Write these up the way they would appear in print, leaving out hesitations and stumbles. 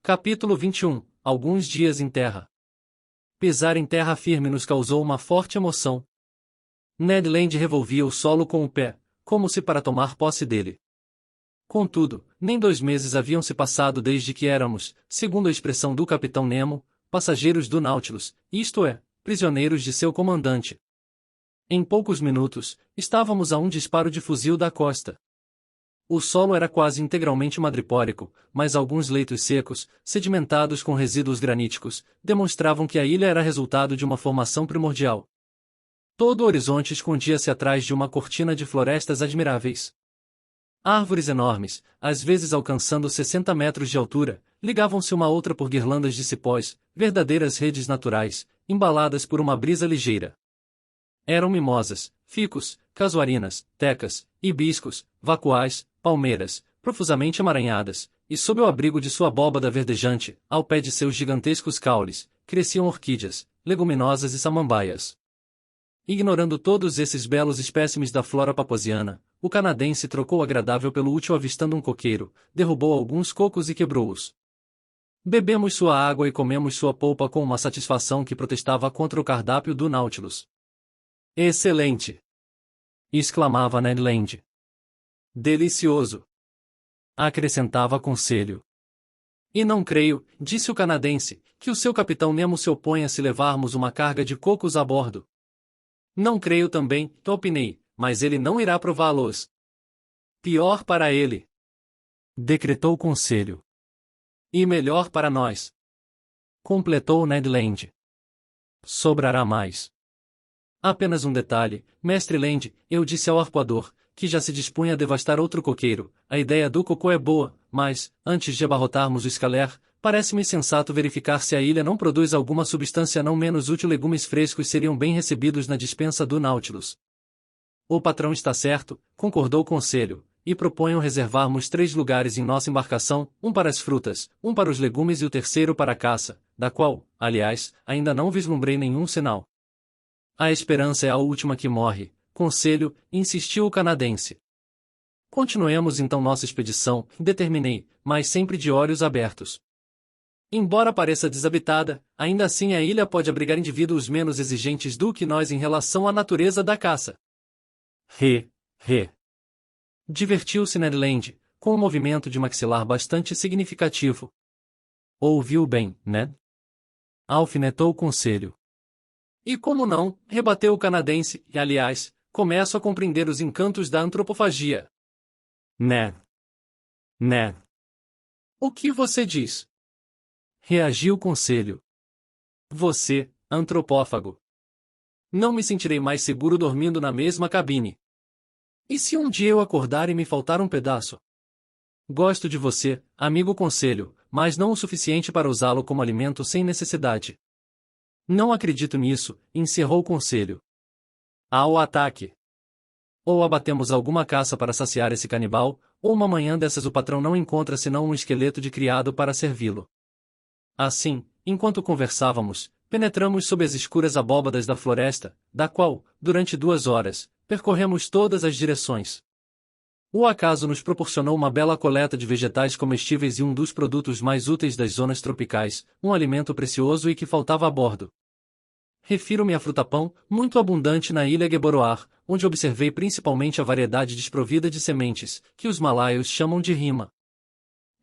Capítulo 21. Alguns dias em terra. Pisar em terra firme nos causou uma forte emoção. Ned Land revolvia o solo com o pé, como se para tomar posse dele. Contudo, nem 2 meses haviam se passado desde que éramos, segundo a expressão do Capitão Nemo, passageiros do Nautilus, isto é, prisioneiros de seu comandante. Em poucos minutos, estávamos a um disparo de fuzil da costa. O solo era quase integralmente madrepórico, mas alguns leitos secos, sedimentados com resíduos graníticos, demonstravam que a ilha era resultado de uma formação primordial. Todo o horizonte escondia-se atrás de uma cortina de florestas admiráveis. Árvores enormes, às vezes alcançando 60 metros de altura, ligavam-se uma à outra por guirlandas de cipós, verdadeiras redes naturais, embaladas por uma brisa ligeira. Eram mimosas, ficus, casuarinas, tecas, hibiscos, vacuais, palmeiras, profusamente emaranhadas, e sob o abrigo de sua abóbada verdejante, ao pé de seus gigantescos caules, cresciam orquídeas, leguminosas e samambaias. Ignorando todos esses belos espécimes da flora paposiana, o canadense trocou o agradável pelo útil avistando um coqueiro, derrubou alguns cocos e quebrou-os. Bebemos sua água e comemos sua polpa com uma satisfação que protestava contra o cardápio do Nautilus. Excelente! Exclamava Ned Land. Delicioso! Acrescentava Conselho. E não creio, disse o canadense, que o seu capitão Nemo se opõe a se levarmos uma carga de cocos a bordo. Não creio também, opinei, mas ele não irá prová-los. Pior para ele. Decretou o Conselho. E melhor para nós. Completou Ned Land. Sobrará mais. Apenas um detalhe, mestre Land, eu disse ao arpoador, que já se dispunha a devastar outro coqueiro, a ideia do cocô é boa, mas, antes de abarrotarmos o escaler, parece-me sensato verificar se a ilha não produz alguma substância não menos útil. Legumes frescos seriam bem recebidos na despensa do Nautilus. O patrão está certo, concordou o Conselho, e proponho reservarmos 3 lugares em nossa embarcação, um para as frutas, um para os legumes e o terceiro para a caça, da qual, aliás, ainda não vislumbrei nenhum sinal. A esperança é a última que morre, Conselho, insistiu o canadense. Continuemos então nossa expedição, determinei, mas sempre de olhos abertos. Embora pareça desabitada, ainda assim a ilha pode abrigar indivíduos menos exigentes do que nós em relação à natureza da caça. Divertiu-se Ned Land, com um movimento de maxilar bastante significativo. Ouviu bem, Ned? Alfinetou o Conselho. E como não, rebateu o canadense, e aliás, começo a compreender os encantos da antropofagia. Ned. O que você diz? Reagiu o Conselho. Você, antropófago. Não me sentirei mais seguro dormindo na mesma cabine. E se um dia eu acordar e me faltar um pedaço? Gosto de você, amigo Conselho, mas não o suficiente para usá-lo como alimento sem necessidade. Não acredito nisso, encerrou o Conselho. Ao ataque! Ou abatemos alguma caça para saciar esse canibal, ou uma manhã dessas o patrão não encontra senão um esqueleto de criado para servi-lo. Assim, enquanto conversávamos, penetramos sob as escuras abóbadas da floresta, da qual, durante 2 horas, percorremos todas as direções. O acaso nos proporcionou uma bela coleta de vegetais comestíveis e um dos produtos mais úteis das zonas tropicais, um alimento precioso e que faltava a bordo. Refiro-me a fruta-pão, muito abundante na ilha Gueboroar, onde observei principalmente a variedade desprovida de sementes, que os malaios chamam de rima.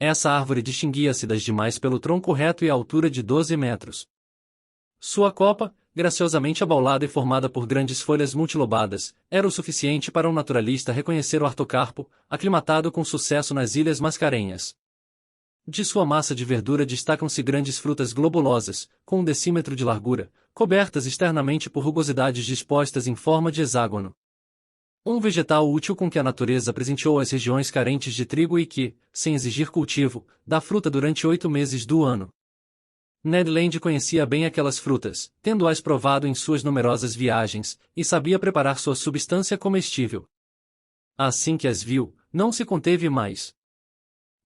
Essa árvore distinguia-se das demais pelo tronco reto e a altura de 12 metros. Sua copa, graciosamente abaulada e formada por grandes folhas multilobadas, era o suficiente para um naturalista reconhecer o artocarpo, aclimatado com sucesso nas Ilhas Mascarenhas. De sua massa de verdura destacam-se grandes frutas globulosas, com 1 decímetro de largura, cobertas externamente por rugosidades dispostas em forma de hexágono. Um vegetal útil com que a natureza presenteou as regiões carentes de trigo e que, sem exigir cultivo, dá fruta durante 8 meses do ano. Ned Land conhecia bem aquelas frutas, tendo-as provado em suas numerosas viagens, e sabia preparar sua substância comestível. Assim que as viu, não se conteve mais.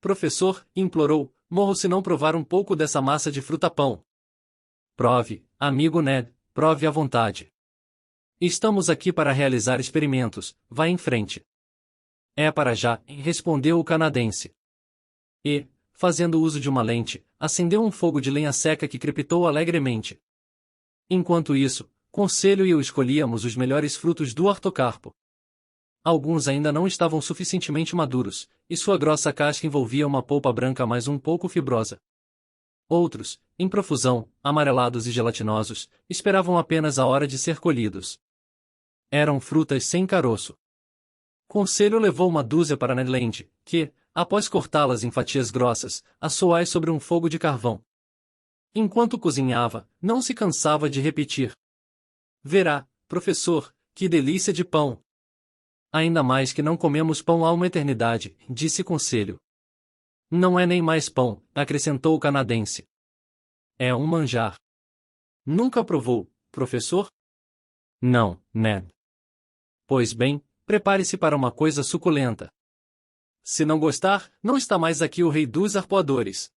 Professor, implorou, morro se não provar um pouco dessa massa de fruta-pão. Prove, amigo Ned, prove à vontade. Estamos aqui para realizar experimentos, vá em frente. É para já, respondeu o canadense. E, fazendo uso de uma lente, acendeu um fogo de lenha seca que crepitou alegremente. Enquanto isso, Conselho e eu escolhíamos os melhores frutos do ortocarpo. Alguns ainda não estavam suficientemente maduros, e sua grossa casca envolvia uma polpa branca mais um pouco fibrosa. Outros, em profusão, amarelados e gelatinosos, esperavam apenas a hora de ser colhidos. Eram frutas sem caroço. Conselho levou uma dúzia para Ned Land, que, após cortá-las em fatias grossas, assou-as sobre um fogo de carvão. Enquanto cozinhava, não se cansava de repetir: "Verá, professor, que delícia de pão! Ainda mais que não comemos pão há uma eternidade", disse Conselho. "Não é nem mais pão", acrescentou o canadense. "É um manjar." "Nunca provou, professor?" "Não, Ned." "Pois bem, prepare-se para uma coisa suculenta. Se não gostar, não está mais aqui o rei dos arpoadores."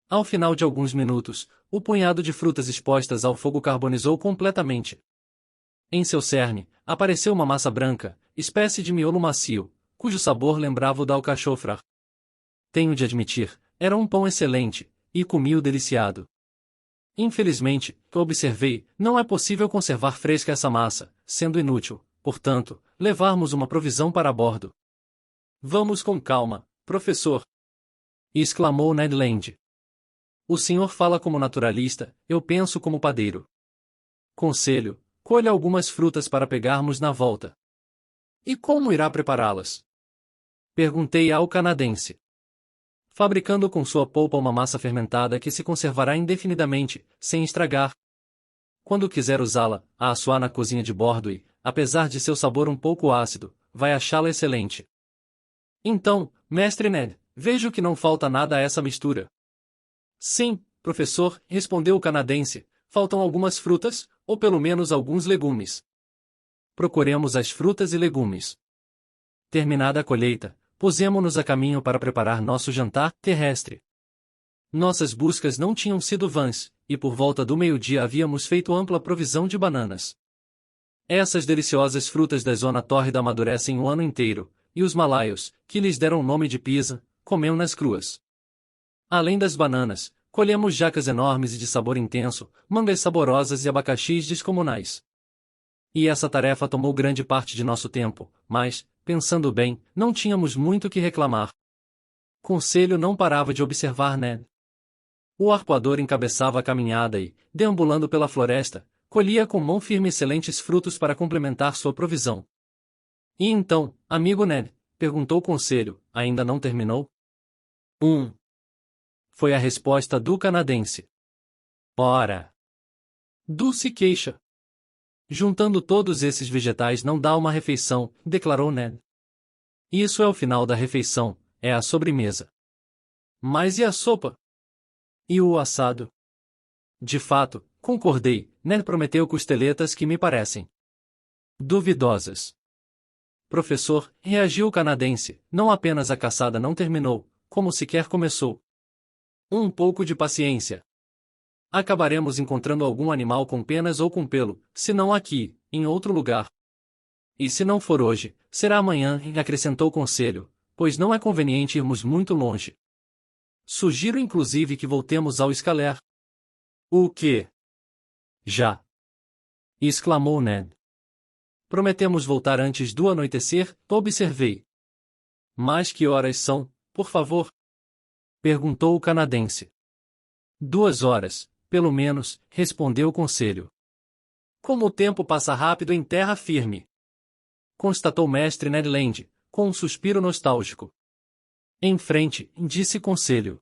Ao final de alguns minutos, o punhado de frutas expostas ao fogo carbonizou completamente. Em seu cerne, apareceu uma massa branca, espécie de miolo macio, cujo sabor lembrava o da alcachofra. Tenho de admitir, era um pão excelente, e comi-o deliciado. Infelizmente, observei, não é possível conservar fresca essa massa, sendo inútil, portanto, levarmos uma provisão para bordo. "Vamos com calma, professor!" exclamou Ned Land. "O senhor fala como naturalista, eu penso como padeiro. Conselho, colha algumas frutas para pegarmos na volta." "E como irá prepará-las?" perguntei ao canadense. "Fabricando com sua polpa uma massa fermentada que se conservará indefinidamente, sem estragar. Quando quiser usá-la, a assoar na cozinha de bordo e, apesar de seu sabor um pouco ácido, vai achá-la excelente." "Então, mestre Ned, vejo que não falta nada a essa mistura." "Sim, professor", respondeu o canadense, "faltam algumas frutas, ou pelo menos alguns legumes." "Procuremos as frutas e legumes." Terminada a colheita, pusemo-nos a caminho para preparar nosso jantar terrestre. Nossas buscas não tinham sido vãs, e por volta do meio-dia havíamos feito ampla provisão de bananas. Essas deliciosas frutas da zona tórrida amadurecem o ano inteiro, e os malaios, que lhes deram o nome de pisa, comeu-nas cruas. Além das bananas, colhemos jacas enormes e de sabor intenso, mangas saborosas e abacaxis descomunais. E essa tarefa tomou grande parte de nosso tempo, mas, pensando bem, não tínhamos muito o que reclamar. Conselho não parava de observar Ned. O arpoador encabeçava a caminhada e, deambulando pela floresta, colhia com mão firme excelentes frutos para complementar sua provisão. "E então, amigo Ned?" perguntou Conselho, "ainda não terminou?" Foi a resposta do canadense. "Ora! Dulce queixa! Juntando todos esses vegetais não dá uma refeição", declarou Ned. "Isso é o final da refeição, é a sobremesa." "Mas e a sopa? E o assado?" "De fato", concordei, Ned prometeu costeletas que me parecem duvidosas." "Professor", reagiu o canadense, "não apenas a caçada não terminou, como sequer começou. Um pouco de paciência. Acabaremos encontrando algum animal com penas ou com pelo, se não aqui, em outro lugar. E se não for hoje, será amanhã", acrescentou Conselho, "pois não é conveniente irmos muito longe. Sugiro inclusive que voltemos ao escaler." "O quê?" "Já!" exclamou Ned. "Prometemos voltar antes do anoitecer", observei. "Mas que horas são, por favor?" perguntou o canadense. "2 horas, pelo menos", respondeu o Conselho. "Como o tempo passa rápido em terra firme!" constatou mestre Ned Land, com um suspiro nostálgico. "Em frente", disse Conselho.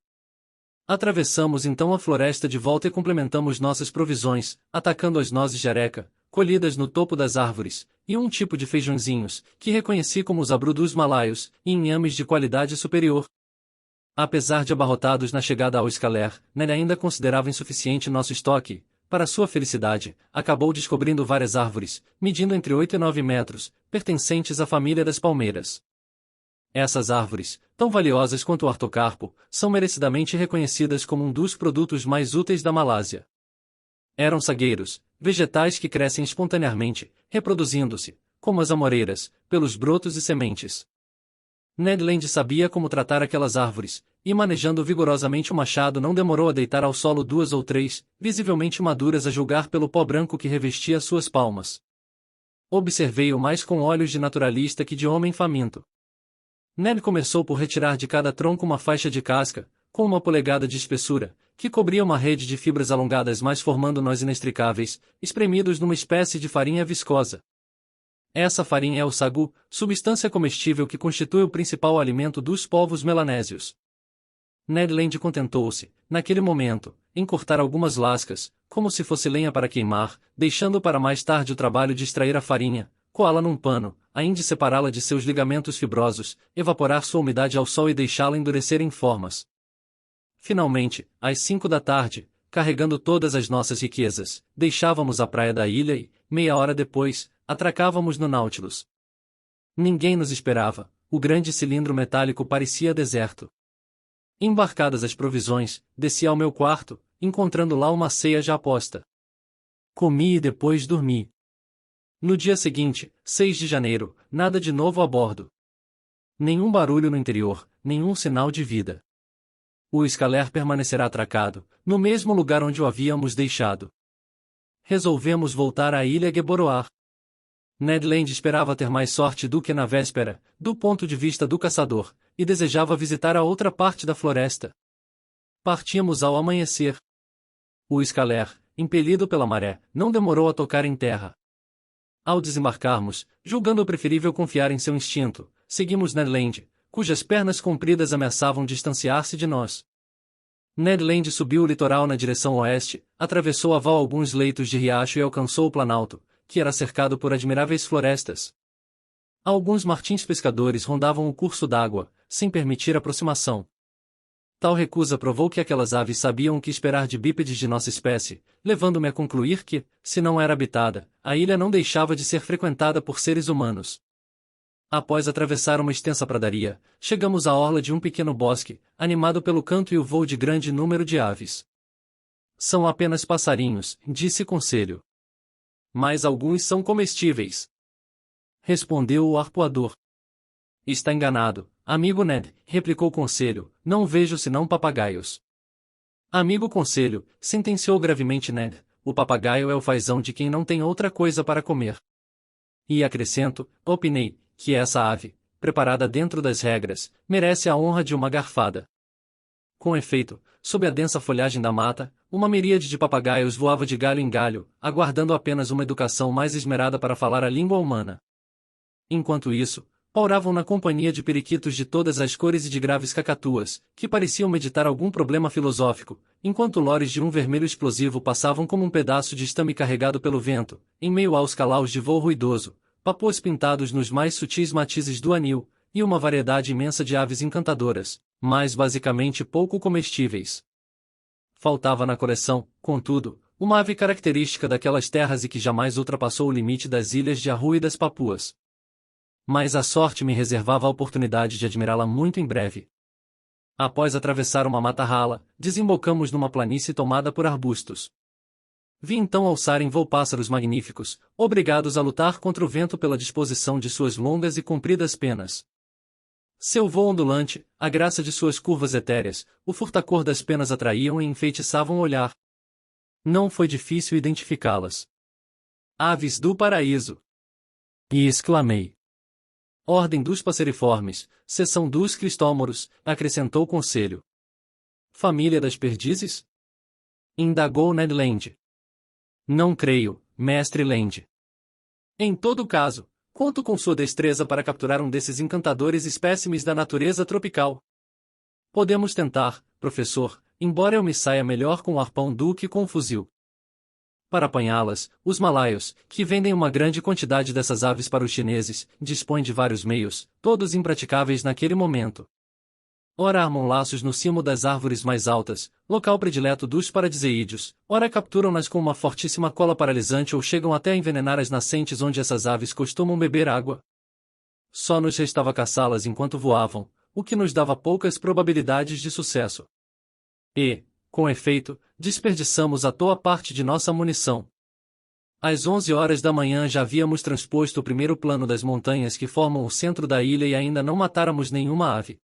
Atravessamos então a floresta de volta e complementamos nossas provisões, atacando as nozes de areca, colhidas no topo das árvores, e um tipo de feijõezinhos, que reconheci como os abru dos malaios, e inhames de qualidade superior. Apesar de abarrotados na chegada ao escaler, Ned ainda considerava insuficiente nosso estoque. Para sua felicidade, acabou descobrindo várias árvores, medindo entre 8 e 9 metros, pertencentes à família das palmeiras. Essas árvores, tão valiosas quanto o ortocarpo, são merecidamente reconhecidas como um dos produtos mais úteis da Malásia. Eram sagueiros, vegetais que crescem espontaneamente, reproduzindo-se, como as amoreiras, pelos brotos e sementes. Ned Land sabia como tratar aquelas árvores, e manejando vigorosamente o machado não demorou a deitar ao solo 2 ou 3, visivelmente maduras a julgar pelo pó branco que revestia suas palmas. Observei-o mais com olhos de naturalista que de homem faminto. Ned começou por retirar de cada tronco uma faixa de casca, com 1 polegada de espessura, que cobria uma rede de fibras alongadas mais formando nós inextricáveis, espremidos numa espécie de farinha viscosa. Essa farinha é o sagu, substância comestível que constitui o principal alimento dos povos melanésios. Ned Land contentou-se, naquele momento, em cortar algumas lascas, como se fosse lenha para queimar, deixando para mais tarde o trabalho de extrair a farinha, coá-la num pano, ainda de separá-la de seus ligamentos fibrosos, evaporar sua umidade ao sol e deixá-la endurecer em formas. Finalmente, às 5 da tarde, carregando todas as nossas riquezas, deixávamos a praia da ilha e, meia hora depois, atracávamos no Nautilus. Ninguém nos esperava, o grande cilindro metálico parecia deserto. Embarcadas as provisões, desci ao meu quarto, encontrando lá uma ceia já posta. Comi e depois dormi. No dia seguinte, 6 de janeiro, nada de novo a bordo. Nenhum barulho no interior, nenhum sinal de vida. O Scaler permanecerá atracado, no mesmo lugar onde o havíamos deixado. Resolvemos voltar à ilha Geboroar. Ned Land esperava ter mais sorte do que na véspera, do ponto de vista do caçador, e desejava visitar a outra parte da floresta. Partíamos ao amanhecer. O Scaler, impelido pela maré, não demorou a tocar em terra. Ao desembarcarmos, julgando preferível confiar em seu instinto, seguimos Ned Land, cujas pernas compridas ameaçavam distanciar-se de nós. Ned Land subiu o litoral na direção oeste, atravessou a val alguns leitos de riacho e alcançou o planalto, que era cercado por admiráveis florestas. Alguns martins pescadores rondavam o curso d'água, sem permitir aproximação. Tal recusa provou que aquelas aves sabiam o que esperar de bípedes de nossa espécie, levando-me a concluir que, se não era habitada, a ilha não deixava de ser frequentada por seres humanos. Após atravessar uma extensa pradaria, chegamos à orla de um pequeno bosque, animado pelo canto e o voo de grande número de aves. São apenas passarinhos, disse Conselho. Mas alguns são comestíveis. Respondeu o arpoador. Está enganado, amigo Ned, replicou Conselho, não vejo senão papagaios. Amigo Conselho, sentenciou gravemente Ned, o papagaio é o fazão de quem não tem outra coisa para comer. E acrescento, opinei, que essa ave, preparada dentro das regras, merece a honra de uma garfada. Com efeito, sob a densa folhagem da mata, uma miríade de papagaios voava de galho em galho, aguardando apenas uma educação mais esmerada para falar a língua humana. Enquanto isso, pauravam na companhia de periquitos de todas as cores e de graves cacatuas, que pareciam meditar algum problema filosófico, enquanto lores de um vermelho explosivo passavam como um pedaço de estame carregado pelo vento, em meio aos calaus de voo ruidoso, papôs pintados nos mais sutis matizes do anil, e uma variedade imensa de aves encantadoras, mas basicamente pouco comestíveis. Faltava na coleção, contudo, uma ave característica daquelas terras e que jamais ultrapassou o limite das ilhas de Aru e das Papuas. Mas a sorte me reservava a oportunidade de admirá-la muito em breve. Após atravessar uma mata rala, desembocamos numa planície tomada por arbustos. Vi então alçar em voo pássaros magníficos, obrigados a lutar contra o vento pela disposição de suas longas e compridas penas. Seu voo ondulante, a graça de suas curvas etéreas, o furtacor das penas atraíam e enfeitiçavam o olhar. Não foi difícil identificá-las. Aves do paraíso! E exclamei. Ordem dos passeriformes, seção dos cristómoros, acrescentou Conselho. Família das perdizes? Indagou Ned Land. Não creio, mestre Land. Em todo caso, conto com sua destreza para capturar um desses encantadores espécimes da natureza tropical. Podemos tentar, professor, embora eu me saia melhor com o arpão do que com o fuzil. Para apanhá-las, os malaios, que vendem uma grande quantidade dessas aves para os chineses, dispõem de vários meios, todos impraticáveis naquele momento. Ora armam laços no cimo das árvores mais altas, local predileto dos paradiseídeos, ora capturam-nas com uma fortíssima cola paralisante ou chegam até a envenenar as nascentes onde essas aves costumam beber água. Só nos restava caçá-las enquanto voavam, o que nos dava poucas probabilidades de sucesso. E, com efeito, desperdiçamos à toa parte de nossa munição. Às 11 horas da manhã já havíamos transposto o primeiro plano das montanhas que formam o centro da ilha e ainda não matáramos nenhuma ave.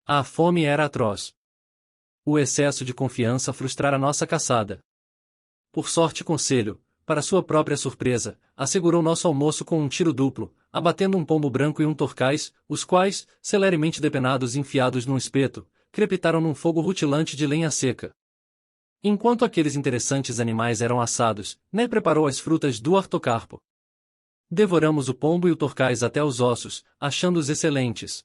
A fome era atroz. O excesso de confiança frustrara nossa caçada. Por sorte, Conselho, para sua própria surpresa, assegurou nosso almoço com um tiro duplo, abatendo um pombo branco e um torcais, os quais, celeremente depenados e enfiados num espeto, crepitaram num fogo rutilante de lenha seca. Enquanto aqueles interessantes animais eram assados, Ned preparou as frutas do artocarpo. Devoramos o pombo e o torcais até os ossos, achando-os excelentes.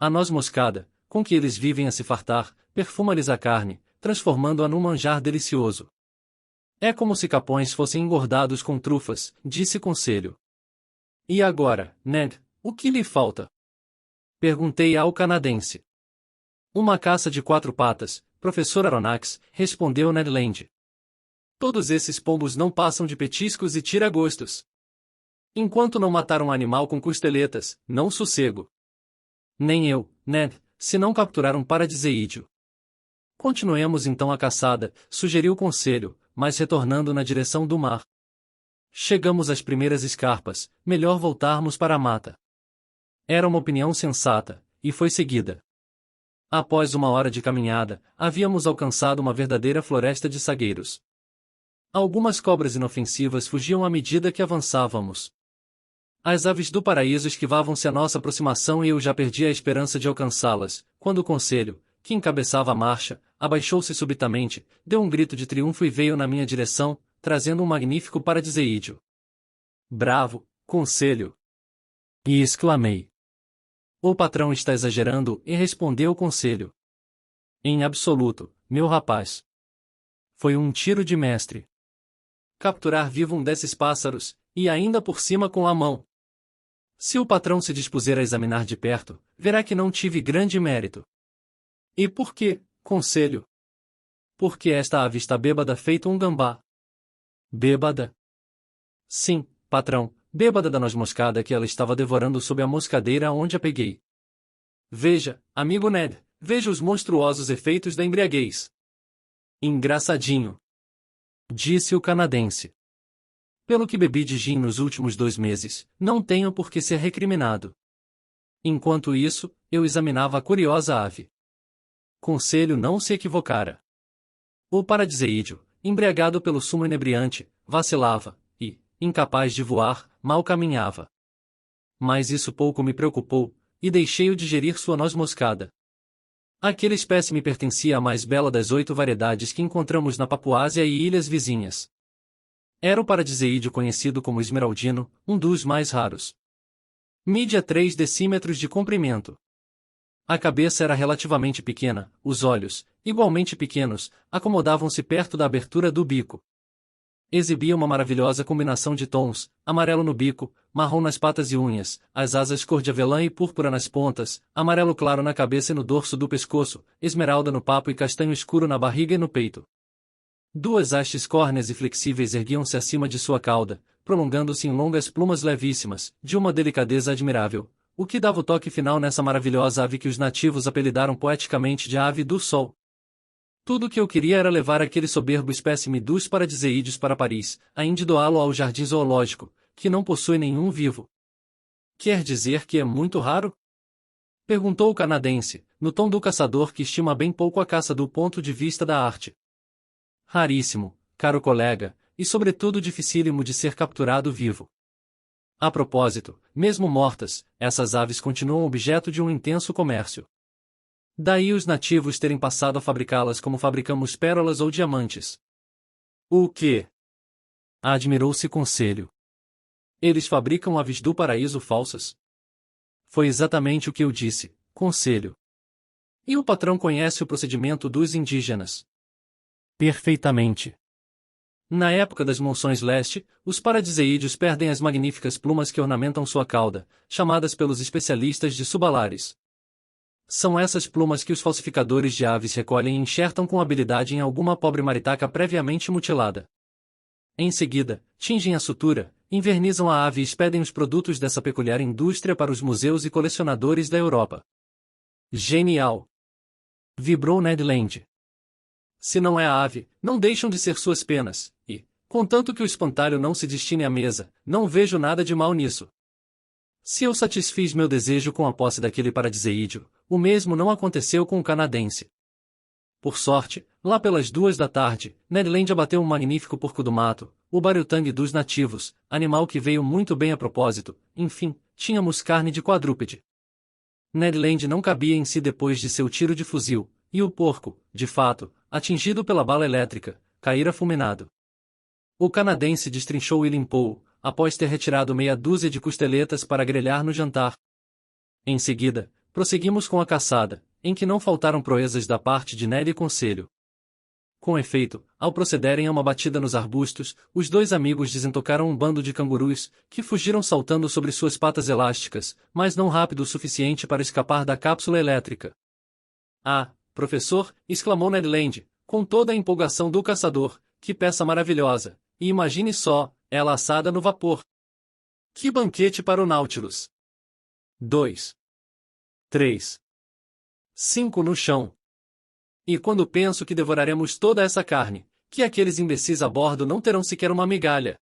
A noz moscada, com que eles vivem a se fartar, perfuma-lhes a carne, transformando-a num manjar delicioso. É como se capões fossem engordados com trufas, disse Conselho. E agora, Ned, o que lhe falta? Perguntei ao canadense. Uma caça de 4 patas, professor Aronnax, respondeu Ned Land. Todos esses pombos não passam de petiscos e tira-gostos. Enquanto não matar um animal com costeletas, não sossego. Nem eu, Ned, se não capturar um paradiseídeo. Continuemos então a caçada, sugeriu o Conselho, mas retornando na direção do mar. Chegamos às primeiras escarpas, melhor voltarmos para a mata. Era uma opinião sensata, e foi seguida. Após 1 hora de caminhada, havíamos alcançado uma verdadeira floresta de sagueiros. Algumas cobras inofensivas fugiam à medida que avançávamos. As aves do paraíso esquivavam-se à nossa aproximação e eu já perdia a esperança de alcançá-las, quando o Conselho, que encabeçava a marcha, abaixou-se subitamente, deu um grito de triunfo e veio na minha direção, trazendo um magnífico paradiseídeo. Bravo, Conselho! E exclamei. O patrão está exagerando, e respondeu o Conselho. Em absoluto, meu rapaz. Foi um tiro de mestre. Capturar vivo um desses pássaros, e ainda por cima com a mão. Se o patrão se dispuser a examinar de perto, verá que não tive grande mérito. E por quê, Conselho? Porque esta ave está bêbada feito um gambá. Bêbada? Sim, patrão, bêbada da noz moscada que ela estava devorando sob a moscadeira onde a peguei. Veja, amigo Ned, veja os monstruosos efeitos da embriaguez. Engraçadinho, disse o canadense. Pelo que bebi de gin nos últimos 2 meses, não tenho por que ser recriminado. Enquanto isso, eu examinava a curiosa ave. Conselho não se equivocara. O paradiseídeo, embriagado pelo sumo inebriante, vacilava, e, incapaz de voar, mal caminhava. Mas isso pouco me preocupou, e deixei-o digerir sua noz moscada. Aquele espécime pertencia à mais bela das 8 variedades que encontramos na Papuásia e ilhas vizinhas. Era o paradiseídeo conhecido como esmeraldino, um dos mais raros. Mídia 3 decímetros de comprimento. A cabeça era relativamente pequena, os olhos, igualmente pequenos, acomodavam-se perto da abertura do bico. Exibia uma maravilhosa combinação de tons, amarelo no bico, marrom nas patas e unhas, as asas cor de avelã e púrpura nas pontas, amarelo claro na cabeça e no dorso do pescoço, esmeralda no papo e castanho escuro na barriga e no peito. 2 hastes córneas e flexíveis erguiam-se acima de sua cauda, prolongando-se em longas plumas levíssimas, de uma delicadeza admirável, o que dava o toque final nessa maravilhosa ave que os nativos apelidaram poeticamente de ave do sol. Tudo o que eu queria era levar aquele soberbo espécime dos paradiseídeos para Paris, a indidoá-lo ao jardim zoológico, que não possui nenhum vivo. Quer dizer que é muito raro? Perguntou o canadense, no tom do caçador que estima bem pouco a caça do ponto de vista da arte. Raríssimo, caro colega, e sobretudo dificílimo de ser capturado vivo. A propósito, mesmo mortas, essas aves continuam objeto de um intenso comércio. Daí os nativos terem passado a fabricá-las como fabricamos pérolas ou diamantes. O quê? Admirou-se Conselho. Eles fabricam aves do paraíso falsas? Foi exatamente o que eu disse, Conselho. E o patrão conhece o procedimento dos indígenas? Perfeitamente. Na época das monções leste, os paradiseídeos perdem as magníficas plumas que ornamentam sua cauda, chamadas pelos especialistas de subalares. São essas plumas que os falsificadores de aves recolhem e enxertam com habilidade em alguma pobre maritaca previamente mutilada. Em seguida, tingem a sutura, invernizam a ave e expedem os produtos dessa peculiar indústria para os museus e colecionadores da Europa. Genial! Vibrou Ned Land. Se não é a ave, não deixam de ser suas penas, e, contanto que o espantalho não se destine à mesa, não vejo nada de mal nisso. Se eu satisfiz meu desejo com a posse daquele paradiseídeo, o mesmo não aconteceu com o canadense. Por sorte, lá pelas 2 da tarde, Ned Land abateu um magnífico porco do mato, o bariutangue dos nativos, animal que veio muito bem a propósito. Enfim, tínhamos carne de quadrúpede. Ned Land não cabia em si depois de seu tiro de fuzil, e o porco, de fato, atingido pela bala elétrica, caíra fulminado. O canadense destrinchou e limpou, após ter retirado meia dúzia de costeletas para grelhar no jantar. Em seguida, prosseguimos com a caçada, em que não faltaram proezas da parte de Ned e Conselho. Com efeito, ao procederem a uma batida nos arbustos, os dois amigos desentocaram um bando de cangurus, que fugiram saltando sobre suas patas elásticas, mas não rápido o suficiente para escapar da cápsula elétrica. Ah, professor, exclamou Ned Land, com toda a empolgação do caçador, que peça maravilhosa, e imagine só, ela assada no vapor. Que banquete para o Nautilus! 2, 3, 5 no chão. E quando penso que devoraremos toda essa carne, que aqueles imbecis a bordo não terão sequer uma migalha.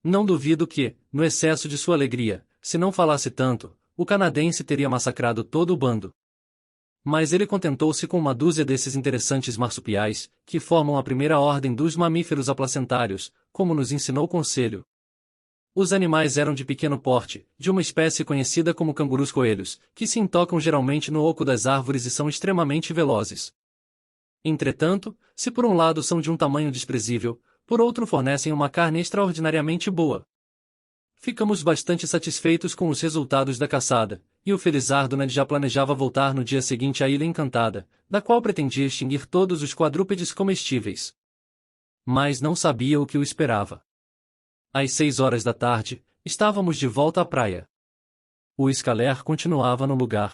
Não duvido que, no excesso de sua alegria, se não falasse tanto, o canadense teria massacrado todo o bando. Mas ele contentou-se com uma dúzia desses interessantes marsupiais, que formam a primeira ordem dos mamíferos aplacentários, como nos ensinou o Conselho. Os animais eram de pequeno porte, de uma espécie conhecida como cangurus-coelhos, que se intocam geralmente no oco das árvores e são extremamente velozes. Entretanto, se por um lado são de um tamanho desprezível, por outro fornecem uma carne extraordinariamente boa. Ficamos bastante satisfeitos com os resultados da caçada, e o felizardo Ned já planejava voltar no dia seguinte à Ilha Encantada, da qual pretendia extinguir todos os quadrúpedes comestíveis. Mas não sabia o que o esperava. Às 6 horas da tarde, estávamos de volta à praia. O Scaler continuava no lugar.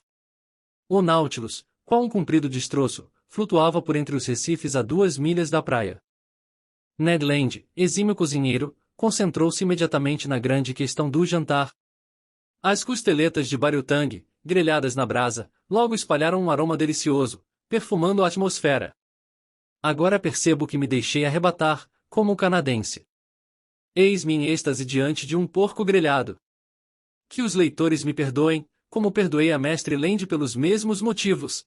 O Nautilus, qual um comprido destroço, flutuava por entre os recifes a 2 milhas da praia. Ned Land, exímio cozinheiro, concentrou-se imediatamente na grande questão do jantar. As costeletas de bariutangue, grelhadas na brasa, logo espalharam um aroma delicioso, perfumando a atmosfera. Agora percebo que me deixei arrebatar, como o canadense. Eis-me em êxtase diante de um porco grelhado. Que os leitores me perdoem, como perdoei a mestre Land pelos mesmos motivos.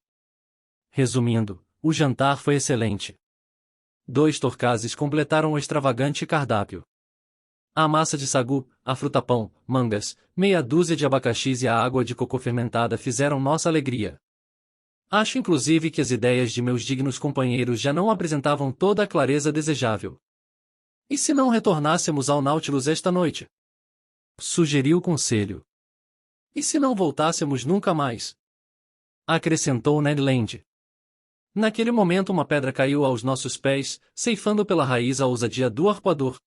Resumindo, o jantar foi excelente. 2 torcazes completaram o extravagante cardápio. A massa de sagu, a fruta-pão, mangas, meia dúzia de abacaxis e a água de cocô fermentada fizeram nossa alegria. Acho inclusive que as ideias de meus dignos companheiros já não apresentavam toda a clareza desejável. E se não retornássemos ao Nautilus esta noite? Sugeriu o Conselho. E se não voltássemos nunca mais? Acrescentou Ned Land. Naquele momento uma pedra caiu aos nossos pés, ceifando pela raiz a ousadia do arpoador.